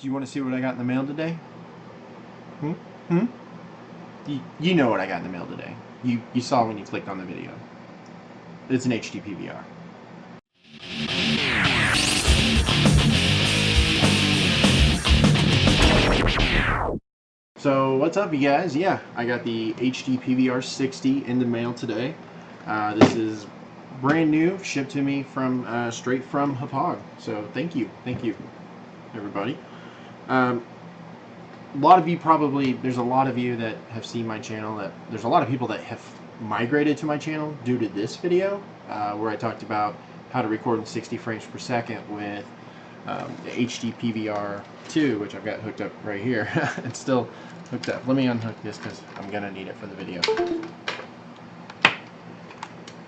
Do you want to see what I got in the mail today? Hmm? Hmm? You know what I got in the mail today. You saw when you clicked on the video. It's an HD PVR. So what's up, you guys? Yeah, I got the HD PVR 60 in the mail today. This is brand new, shipped to me from straight from Hauppauge. So thank you, everybody. A lot of you probably, there's a lot of you that have seen my channel, there's a lot of people that have migrated to my channel due to this video, where I talked about how to record in 60 frames per second with the HD PVR 2, which I've got hooked up right here. It's still hooked up. Let me unhook this because I'm going to need it for the video.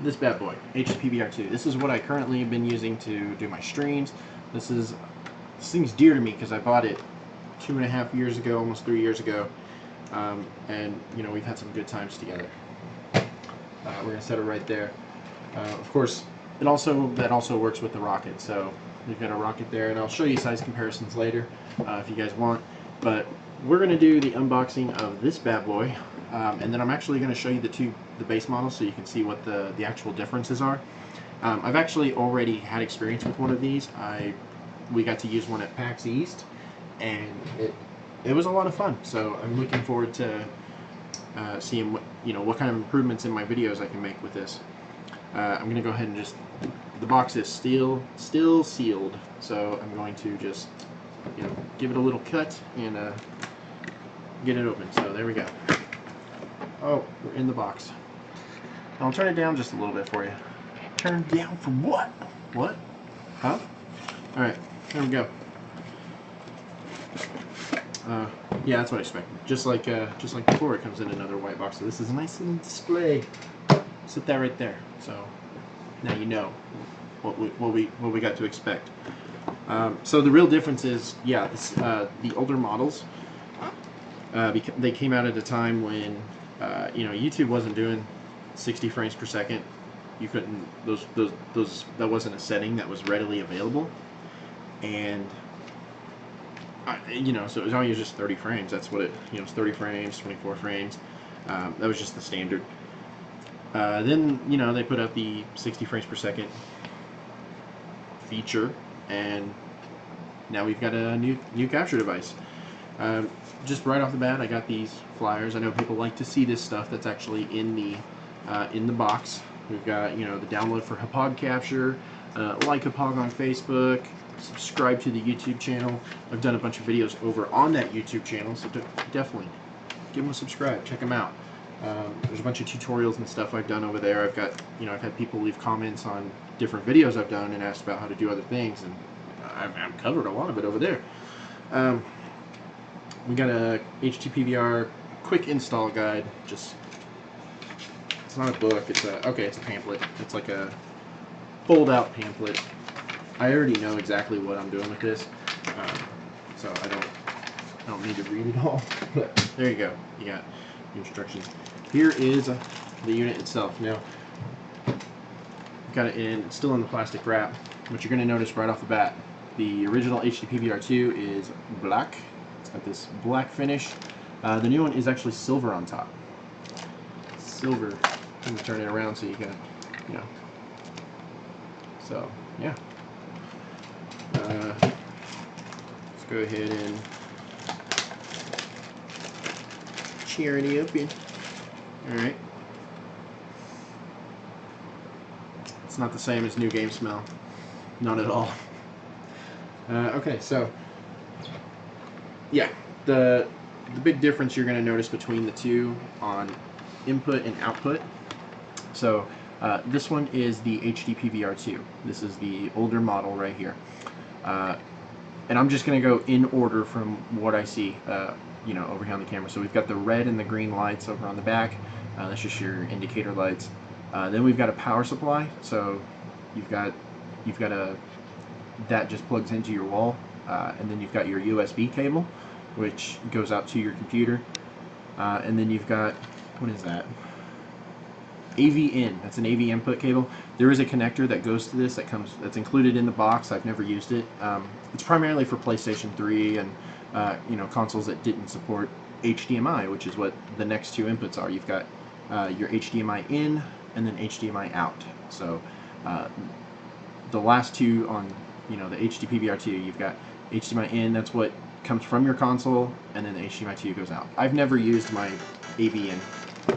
This bad boy, HD PVR 2. This is what I currently have been using to do my streams. This thing's dear to me because I bought it 2.5 years ago, almost 3 years ago, and you know, we've had some good times together. We're gonna set it right there. Of course, that also works with the rocket. So we've got a rocket there, and I'll show you size comparisons later if you guys want. But we're gonna do the unboxing of this bad boy, and then I'm actually gonna show you the base models so you can see what the actual differences are. I've actually already had experience with one of these. We got to use one at PAX East, and it was a lot of fun. So I'm looking forward to seeing what kind of improvements in my videos I can make with this. I'm gonna go ahead and the box is still sealed, so I'm going to just give it a little cut and get it open. So there we go. Oh, we're in the box. I'll turn it down just a little bit for you. Turn down for what? What? Huh? All right, there we go. Yeah, that's what I expected. Just like before, it comes in another white box. So this is a nice little display. Sit that right there. So now you know what we got to expect. So the real difference is, yeah, the older models. They came out at a time when YouTube wasn't doing 60 frames per second. You couldn't that wasn't a setting that was readily available, and so it was always just 30 frames. That's what it's 30 frames, 24 frames. That was just the standard. Then they put out the 60 frames per second feature, and now we've got a new capture device. Just right off the bat, I got these flyers. I know people like to see this stuff that's actually in the box. We've got the download for Hauppauge capture, like Hauppauge on Facebook, subscribe to the YouTube channel. I've done a bunch of videos over on that YouTube channel, so definitely give them a subscribe, check them out. There's a bunch of tutorials and stuff I've done over there. I've had people leave comments on different videos I've done and asked about how to do other things, and I've covered a lot of it over there. We got a HD PVR quick install guide. It's not a book. It's a pamphlet. It's like a fold-out pamphlet. I already know exactly what I'm doing with this, so I don't need to read it all. But there you go. You got the instructions. Here is the unit itself. Now, I've got it it's still in the plastic wrap. What you're going to notice right off the bat, the original HD PVR 2 is black. It's got this black finish. The new one is actually silver on top. Silver. I'm gonna turn it around so you can, So yeah. Let's go ahead and tear it open. All right. It's not the same as new game smell. Not at all. Okay, so yeah, the big difference you're going to notice between the two on input and output. So this one is the HD PVR 2. This is the older model right here. And I'm just going to go in order from what I see, over here on the camera. So we've got the red and the green lights over on the back. That's just your indicator lights. Then we've got a power supply. So you've got that just plugs into your wall, and then you've got your USB cable, which goes out to your computer, and then you've got, what is that? AV in. That's an AV input cable. There is a connector that goes to this that's included in the box. I've never used it. It's primarily for PlayStation 3 and consoles that didn't support HDMI, which is what the next two inputs are. You've got your HDMI in and then HDMI out. So the last two on the HD PVR2, you've got HDMI in. That's what comes from your console, and then the HDMI 2 goes out. I've never used my AV in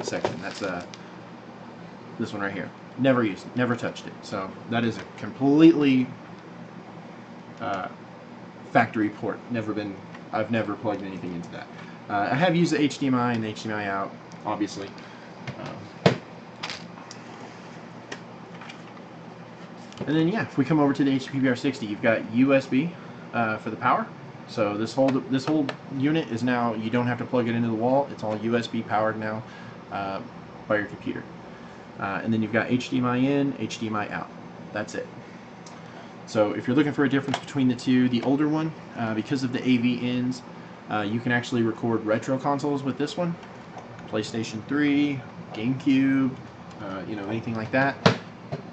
section. That's this one right here. Never used it, never touched it. So that is a completely factory port. I've never plugged anything into that. I have used the HDMI and the HDMI out, obviously. And then if we come over to the HD PVR60, you've got USB for the power. So this whole unit is now, you don't have to plug it into the wall. It's all USB powered now by your computer. And then you've got HDMI in, HDMI out. That's it. So if you're looking for a difference between the two, the older one, because of the AV ins, you can actually record retro consoles with this one. PlayStation 3, GameCube, anything like that.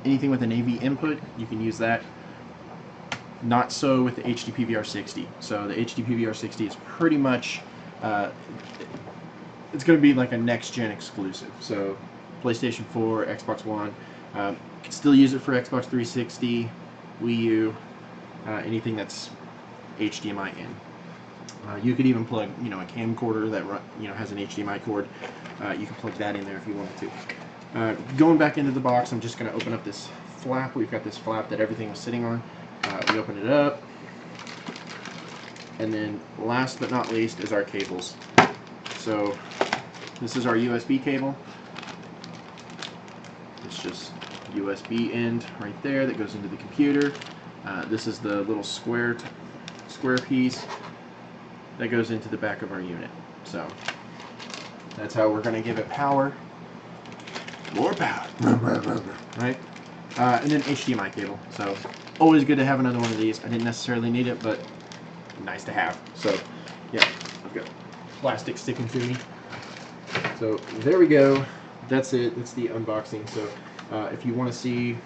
Anything with an AV input, you can use that. Not so with the HD PVR60. So the HD PVR60 is pretty much, it's going to be like a next-gen exclusive. So PlayStation 4, Xbox One, you can still use it for Xbox 360, Wii U, anything that's HDMI in. You could even plug, a camcorder that has an HDMI cord. You can plug that in there if you wanted to. Going back into the box, I'm just going to open up this flap. We've got this flap that everything was sitting on. We open it up, and then last but not least is our cables. So this is our USB cable. It's just USB end right there that goes into the computer. This is the little square piece that goes into the back of our unit. So that's how we're going to give it power. More power. Right? And then HDMI cable. So always good to have another one of these. I didn't necessarily need it, but nice to have. So yeah, I've got plastic sticking to me. So there we go. That's it. That's the unboxing. So if you want to see,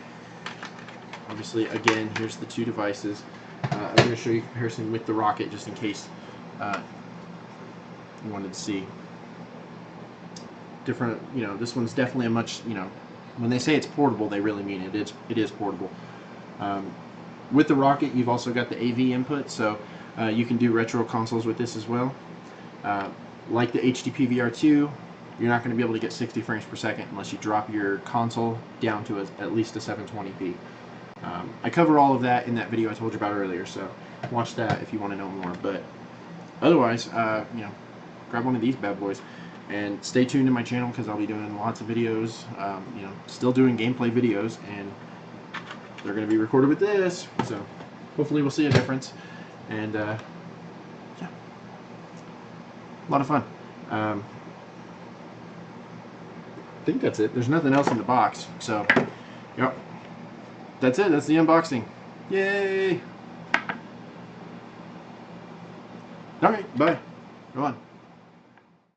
obviously, again, here's the two devices. I'm going to show you a comparison with the Rocket, just in case you wanted to see different. This one's definitely a much, when they say it's portable, they really mean it. It is portable. With the Rocket, you've also got the AV input, so you can do retro consoles with this as well. Like the HD PVR2, you're not going to be able to get 60 frames per second unless you drop your console down to at least a 720p. I cover all of that in that video I told you about earlier, so watch that if you want to know more. But otherwise, grab one of these bad boys and stay tuned to my channel, because I'll be doing lots of videos. Still doing gameplay videos, and they're going to be recorded with this, so hopefully we'll see a difference. And yeah, a lot of fun. I think that's it. There's nothing else in the box, so yep, that's it. That's the unboxing. Yay! Alright, bye. Go on.